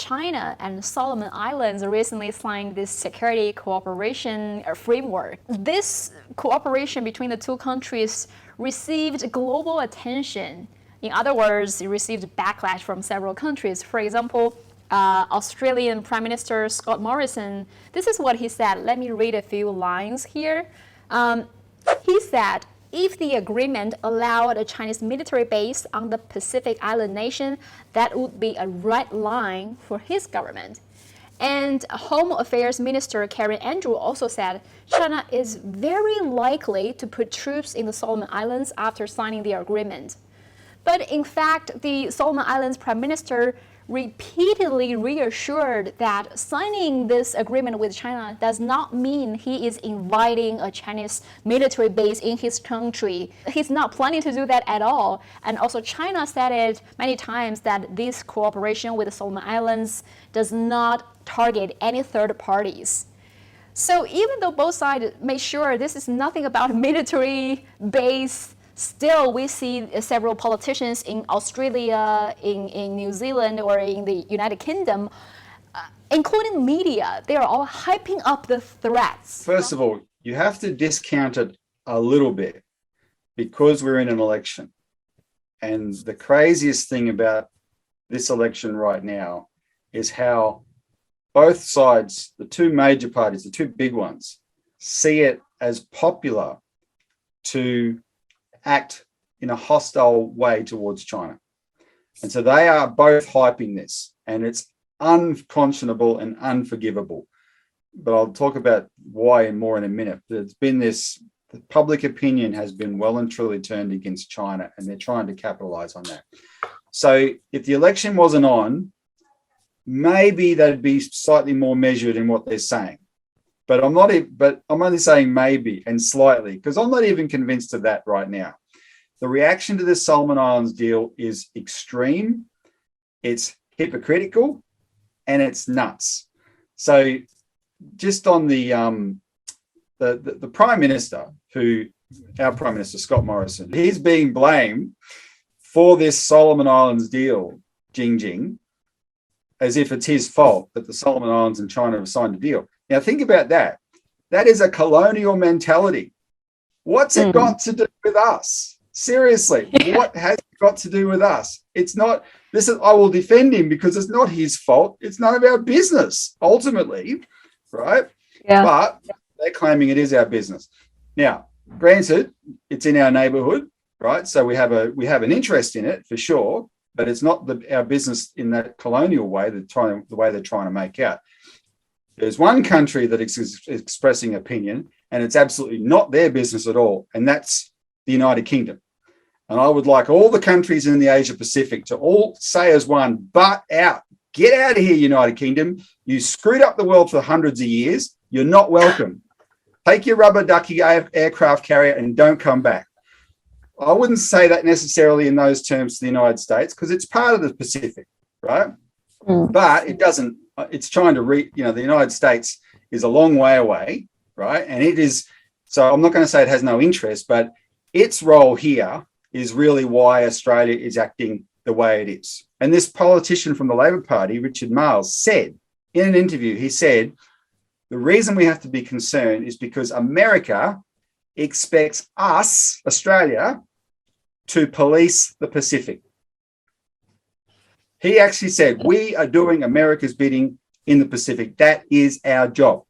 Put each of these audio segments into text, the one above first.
China and Solomon Islands recently signed this security cooperation framework. This cooperation between the two countries received global attention. In other words, it received backlash from several countries. For example, Australian Prime Minister Scott Morrison, this is what he said. Let me read a few lines here. He said, if the agreement allowed a Chinese military base on the Pacific island nation, that would be a red line for his government. And Home Affairs Minister Karen Andrew also said China is very likely to put troops in the Solomon Islands after signing the agreement. But in fact, the Solomon Islands Prime Minister repeatedly reassured that signing this agreement with China does not mean he is inviting a Chinese military base in his country. He's not planning to do that at all. And also China said it many times that this cooperation with the Solomon Islands does not target any third parties. So even though both sides made sure this is nothing about a military base, still, we see several politicians in Australia, in New Zealand, or in the United Kingdom, including media, they are all hyping up the threats. First of all, you have to discount it a little bit because we're in an election. And the craziest thing about this election right now is how both sides, the two major parties, the two big ones, see it as popular to act in a hostile way towards China. And so they are both hyping this, and it's unconscionable and unforgivable. But I'll talk about why more in a minute. There's been this, the public opinion has been well and truly turned against China, and they're trying to capitalize on that. So if the election wasn't on, maybe they'd be slightly more measured in what they're saying. But I'm only saying maybe and slightly, because I'm not even convinced of that right now. The reaction to this Solomon Islands deal is extreme, it's hypocritical, and it's nuts. So just on the Prime Minister, our Prime Minister, Scott Morrison, he's being blamed for this Solomon Islands deal, Jing, as if it's his fault that the Solomon Islands and China have signed a deal. Now, think about that. That is a colonial mentality. What's it got to do with us? Seriously, what has it got to do with us? It's not, I will defend him because it's not his fault. It's none of our business, ultimately, right? Yeah. But they're claiming it is our business. Now, granted, it's in our neighborhood, right? So we have an interest in it for sure, but it's not our business in that colonial way, the way they're trying to make out. There's one country that is expressing opinion, and it's absolutely not their business at all, and that's the United Kingdom. And I would like all the countries in the Asia Pacific to all say as one, butt out. Get out of here, United Kingdom. You screwed up the world for hundreds of years. You're not welcome. Take your rubber ducky aircraft carrier and don't come back. I wouldn't say that necessarily in those terms to the United States because it's part of the Pacific, right? But it doesn't, it's trying to the United States is a long way away, right? And it is, so I'm not going to say it has no interest, but its role here is really why Australia is acting the way it is. And this politician from the Labor Party, Richard Marles, said in an interview, he said, the reason we have to be concerned is because America expects us, Australia, to police the Pacific. He actually said, we are doing America's bidding in the Pacific. That is our job.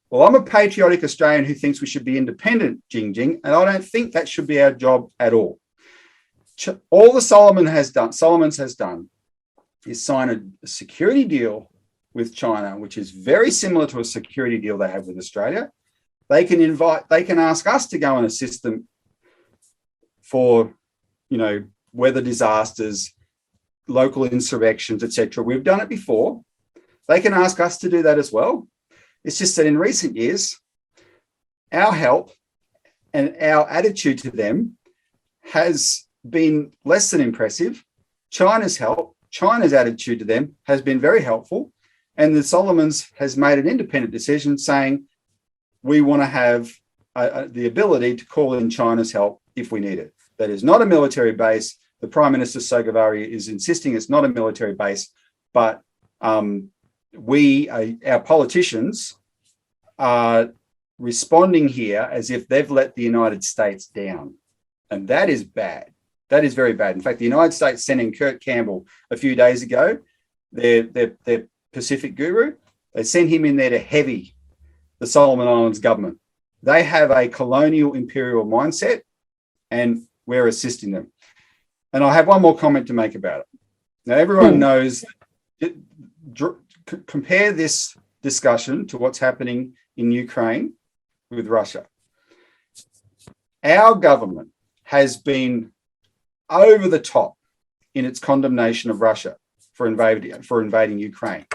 Well, I'm a patriotic Australian who thinks we should be independent, Jing, and I don't think that should be our job at all. All the Solomons has done is sign a security deal with China, which is very similar to a security deal they have with Australia. They can ask us to go and assist them for, weather disasters, local insurrections, etc. We've done it before. They can ask us to do that as well. It's just that in recent years, our help and our attitude to them has been less than impressive. China's help, China's attitude to them has been very helpful. And the Solomons has made an independent decision saying, we want to have the ability to call in China's help if we need it. That is not a military base. The Prime Minister Sogavari is insisting it's not a military base, but our politicians are responding here as if they've let the United States down. And that is bad. That is very bad. In fact, the United States sent in Kurt Campbell a few days ago, their Pacific guru. They sent him in there to heavy the Solomon Islands government. They have a colonial imperial mindset, and we're assisting them. And I have one more comment to make about it. Now, everyone knows, compare this discussion to what's happening in Ukraine with Russia. Our government has been over the top in its condemnation of Russia for invading Ukraine.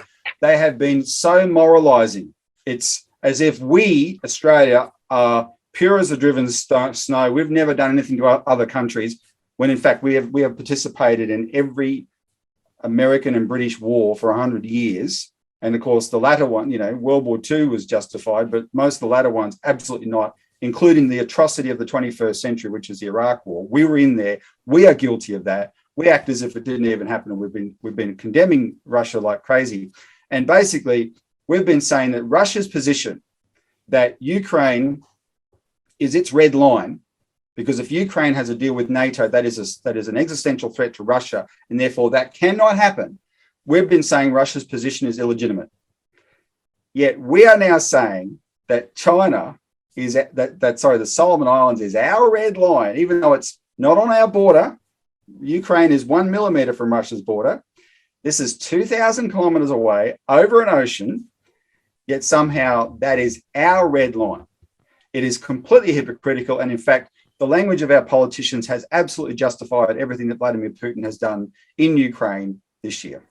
They have been so moralizing. It's as if we, Australia, are pure as the driven snow. We've never done anything to other countries, when in fact we have participated in every American and British war for 100 years. And of course, the latter one, World War II was justified, but most of the latter ones, absolutely not, including the atrocity of the 21st century, which is the Iraq War. We were in there. We are guilty of that. We act as if it didn't even happen. And we've been condemning Russia like crazy. And basically, we've been saying that Russia's position that Ukraine is its red line, because if Ukraine has a deal with NATO, that is an existential threat to Russia, and therefore that cannot happen. We've been saying Russia's position is illegitimate. Yet we are now saying that China is the Solomon Islands is our red line, even though it's not on our border. Ukraine is 1 millimeter from Russia's border. This is 2,000 kilometers away over an ocean, yet somehow that is our red line. It is completely hypocritical. And in fact, the language of our politicians has absolutely justified everything that Vladimir Putin has done in Ukraine this year.